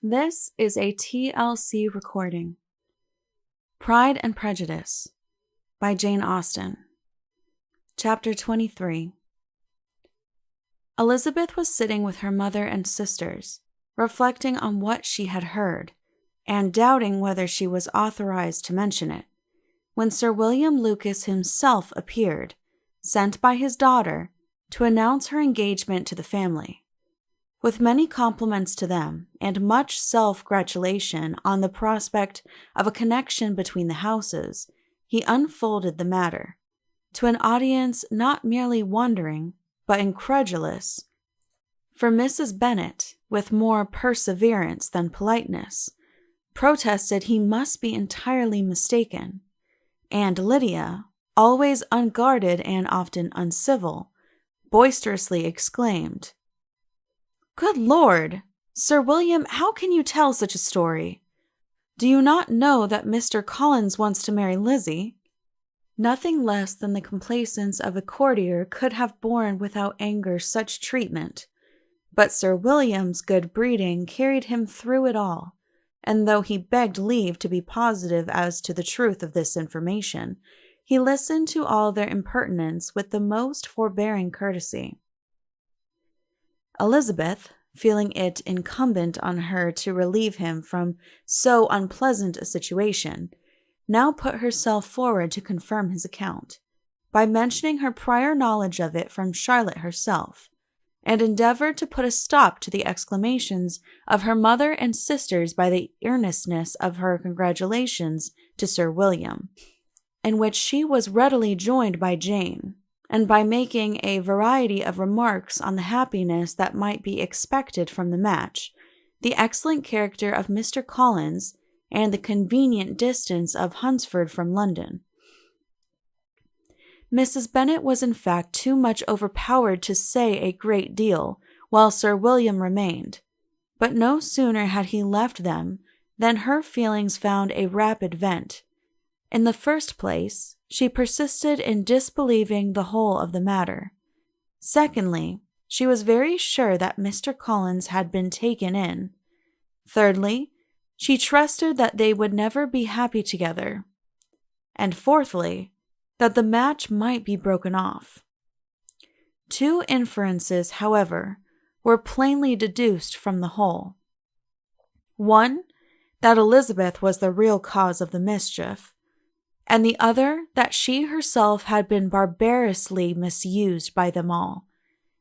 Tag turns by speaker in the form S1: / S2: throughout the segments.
S1: This is a TLC recording. Pride and Prejudice by Jane Austen. Chapter 23. Elizabeth was sitting with her mother and sisters, reflecting on what she had heard, and doubting whether she was authorized to mention it, when Sir William Lucas himself appeared, sent by his daughter, to announce her engagement to the family. With many compliments to them, and much self-gratulation on the prospect of a connection between the houses, he unfolded the matter, to an audience not merely wondering, but incredulous. For Mrs. Bennet, with more perseverance than politeness, protested he must be entirely mistaken, and Lydia, always unguarded and often uncivil, boisterously exclaimed, "Good Lord! Sir William, how can you tell such a story? Do you not know that Mr. Collins wants to marry Lizzie?" Nothing less than the complacence of a courtier could have borne without anger such treatment, but Sir William's good breeding carried him through it all, and though he begged leave to be positive as to the truth of this information, he listened to all their impertinence with the most forbearing courtesy. Elizabeth, feeling it incumbent on her to relieve him from so unpleasant a situation, now put herself forward to confirm his account, by mentioning her prior knowledge of it from Charlotte herself, and endeavored to put a stop to the exclamations of her mother and sisters by the earnestness of her congratulations to Sir William, in which she was readily joined by Jane, and by making a variety of remarks on the happiness that might be expected from the match, the excellent character of Mr. Collins, and the convenient distance of Hunsford from London. Mrs. Bennet was in fact too much overpowered to say a great deal while Sir William remained, but no sooner had he left them than her feelings found a rapid vent. In the first place, she persisted in disbelieving the whole of the matter. Secondly, she was very sure that Mr. Collins had been taken in. Thirdly, she trusted that they would never be happy together. And fourthly, that the match might be broken off. Two inferences, however, were plainly deduced from the whole. One, that Elizabeth was the real cause of the mischief, and the other that she herself had been barbarously misused by them all,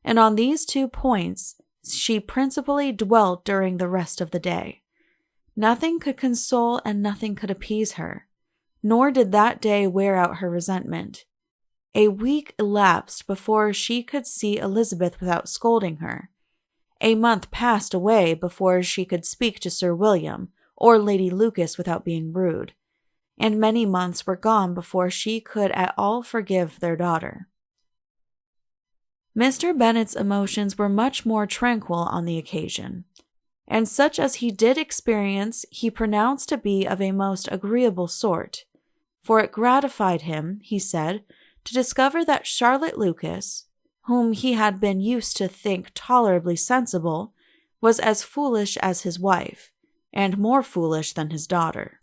S1: and on these 2 points she principally dwelt during the rest of the day. Nothing could console and nothing could appease her, nor did that day wear out her resentment. A week elapsed before she could see Elizabeth without scolding her. A month passed away before she could speak to Sir William or Lady Lucas without being rude, and many months were gone before she could at all forgive their daughter. Mr. Bennet's emotions were much more tranquil on the occasion, and such as he did experience he pronounced to be of a most agreeable sort, for it gratified him, he said, to discover that Charlotte Lucas, whom he had been used to think tolerably sensible, was as foolish as his wife, and more foolish than his daughter.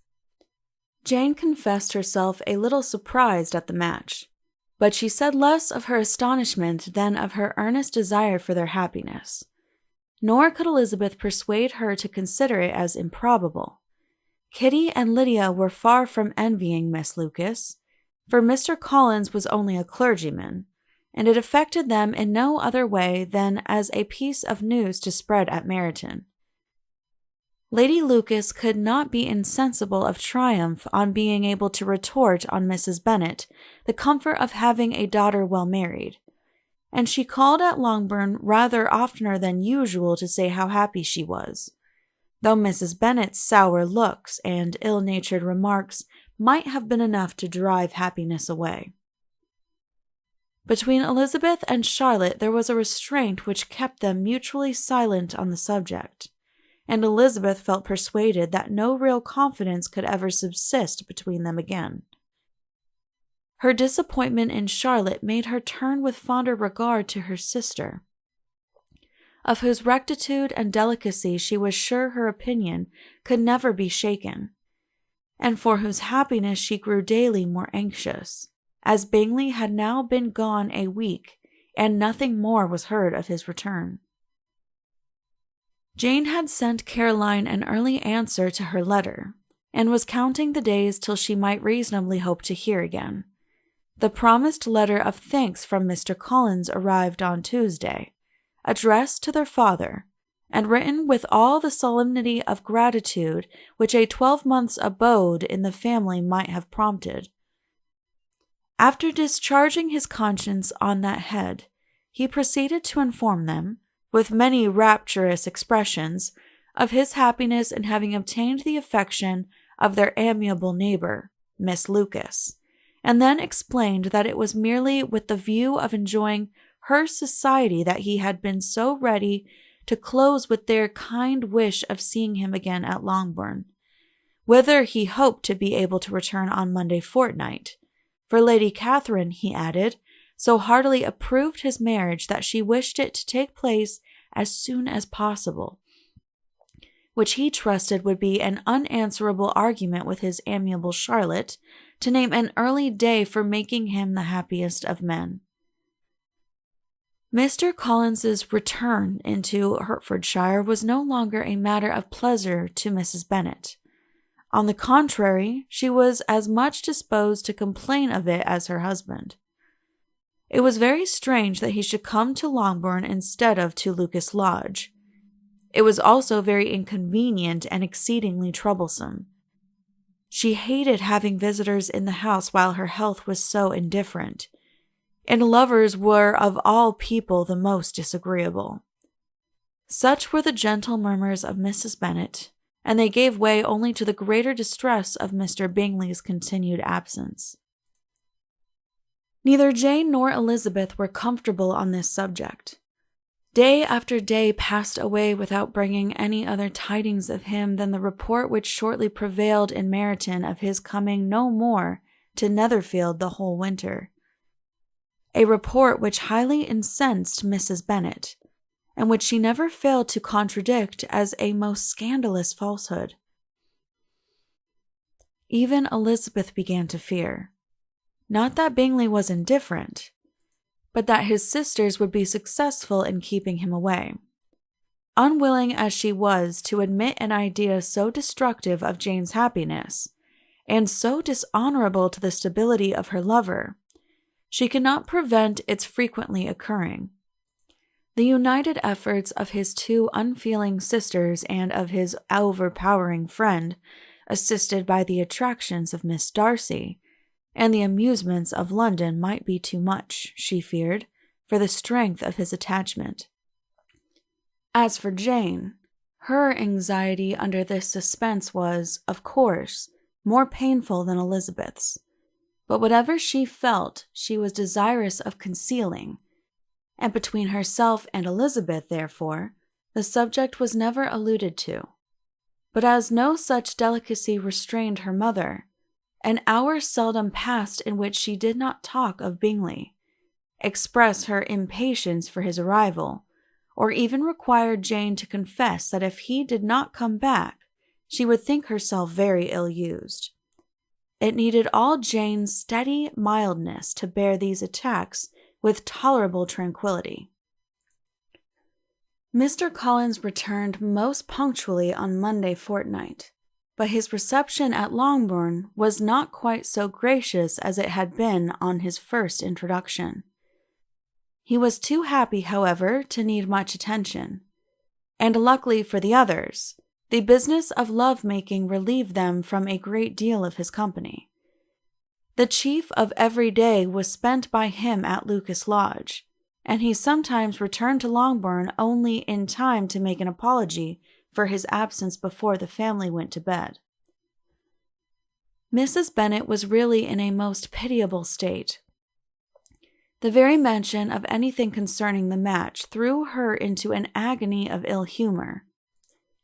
S1: Jane confessed herself a little surprised at the match, but she said less of her astonishment than of her earnest desire for their happiness. Nor could Elizabeth persuade her to consider it as improbable. Kitty and Lydia were far from envying Miss Lucas, for Mr. Collins was only a clergyman, and it affected them in no other way than as a piece of news to spread at Meryton. Lady Lucas could not be insensible of triumph on being able to retort on Mrs. Bennet the comfort of having a daughter well married, and she called at Longbourn rather oftener than usual to say how happy she was, though Mrs. Bennet's sour looks and ill-natured remarks might have been enough to drive happiness away. Between Elizabeth and Charlotte there was a restraint which kept them mutually silent on the subject, and Elizabeth felt persuaded that no real confidence could ever subsist between them again. Her disappointment in Charlotte made her turn with fonder regard to her sister. of whose rectitude and delicacy she was sure her opinion could never be shaken, and for whose happiness she grew daily more anxious, as Bingley had now been gone a week, and nothing more was heard of his return. Jane had sent Caroline an early answer to her letter, and was counting the days till she might reasonably hope to hear again. The promised letter of thanks from Mr. Collins arrived on Tuesday, addressed to their father, and written with all the solemnity of gratitude which a 12-month's abode in the family might have prompted. After discharging his conscience on that head, he proceeded to inform them, with many rapturous expressions, of his happiness in having obtained the affection of their amiable neighbor, Miss Lucas, and then explained that it was merely with the view of enjoying her society that he had been so ready to close with their kind wish of seeing him again at Longbourn, whither he hoped to be able to return on Monday fortnight. For Lady Catherine, he added, so heartily approved his marriage that she wished it to take place as soon as possible, which he trusted would be an unanswerable argument with his amiable Charlotte to name an early day for making him the happiest of men. Mr. Collins's return into Hertfordshire was no longer a matter of pleasure to Mrs. Bennet. On the contrary, she was as much disposed to complain of it as her husband. It was very strange that he should come to Longbourn instead of to Lucas Lodge. It was also very inconvenient and exceedingly troublesome. She hated having visitors in the house while her health was so indifferent, and lovers were of all people the most disagreeable. Such were the gentle murmurs of Mrs. Bennet, and they gave way only to the greater distress of Mr. Bingley's continued absence. Neither Jane nor Elizabeth were comfortable on this subject. Day after day passed away without bringing any other tidings of him than the report which shortly prevailed in Meryton of his coming no more to Netherfield the whole winter, a report which highly incensed Mrs. Bennet, and which she never failed to contradict as a most scandalous falsehood. Even Elizabeth began to fear, not that Bingley was indifferent, but that his sisters would be successful in keeping him away. Unwilling as she was to admit an idea so destructive of Jane's happiness, and so dishonorable to the stability of her lover, she could not prevent its frequently occurring. The united efforts of his two unfeeling sisters and of his overpowering friend, assisted by the attractions of Miss Darcy, and the amusements of London might be too much, she feared, for the strength of his attachment. As for Jane, her anxiety under this suspense was, of course, more painful than Elizabeth's, but whatever she felt she was desirous of concealing, and between herself and Elizabeth, therefore, the subject was never alluded to. But as no such delicacy restrained her mother, an hour seldom passed in which she did not talk of Bingley, express her impatience for his arrival, or even require Jane to confess that if he did not come back, she would think herself very ill-used. It needed all Jane's steady mildness to bear these attacks with tolerable tranquillity. Mr. Collins returned most punctually on Monday fortnight, but his reception at Longbourn was not quite so gracious as it had been on his first introduction. He was too happy, however, to need much attention, and luckily for the others, the business of love-making relieved them from a great deal of his company. The chief of every day was spent by him at Lucas Lodge, and he sometimes returned to Longbourn only in time to make an apology for his absence before the family went to bed. Mrs. Bennet was really in a most pitiable state. The very mention of anything concerning the match threw her into an agony of ill humor,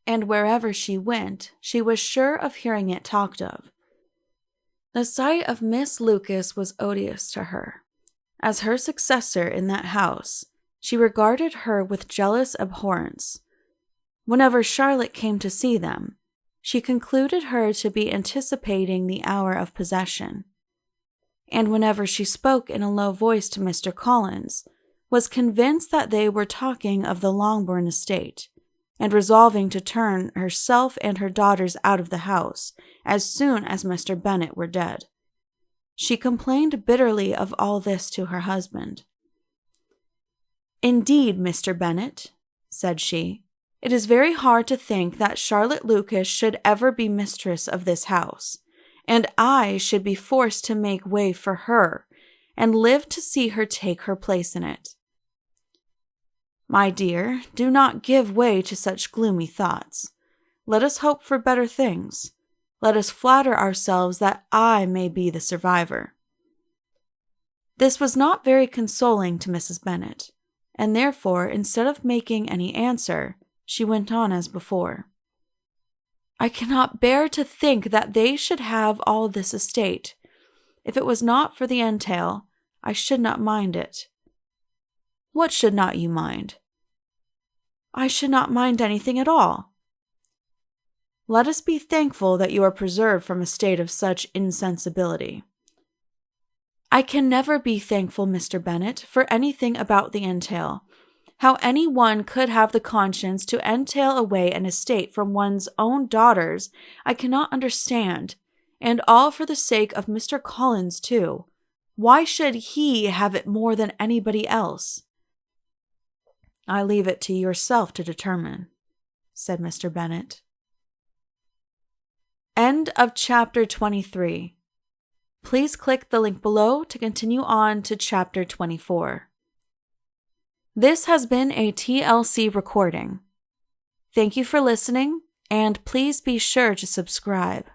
S1: and wherever she went, she was sure of hearing it talked of. The sight of Miss Lucas was odious to her. As her successor in that house, She regarded her with jealous abhorrence. Whenever Charlotte came to see them, she concluded her to be anticipating the hour of possession, and whenever she spoke in a low voice to Mr. Collins, was convinced that they were talking of the Longbourn estate, and resolving to turn herself and her daughters out of the house as soon as Mr. Bennet were dead. She complained bitterly of all this to her husband. "Indeed, Mr. Bennet," said she, "it is very hard to think that Charlotte Lucas should ever be mistress of this house, and I should be forced to make way for her, and live to see her take her place in it." "My dear, do not give way to such gloomy thoughts. Let us hope for better things. Let us flatter ourselves that I may be the survivor." This was not very consoling to Mrs. Bennet, and therefore, instead of making any answer, she went on as before. "I cannot bear to think that they should have all this estate. If it was not for the entail, I should not mind it." "What should not you mind?" "I should not mind anything at all." "Let us be thankful that you are preserved from a state of such insensibility." "I can never be thankful, Mr. Bennet, for anything about the entail. How any one could have the conscience to entail away an estate from one's own daughters, I cannot understand, and all for the sake of Mr. Collins, too. Why should he have it more than anybody else?" "I leave it to yourself to determine," said Mr. Bennet. End of chapter 23. Please click the link below to continue on to chapter 24. This has been a TLC recording. Thank you for listening, and please be sure to subscribe.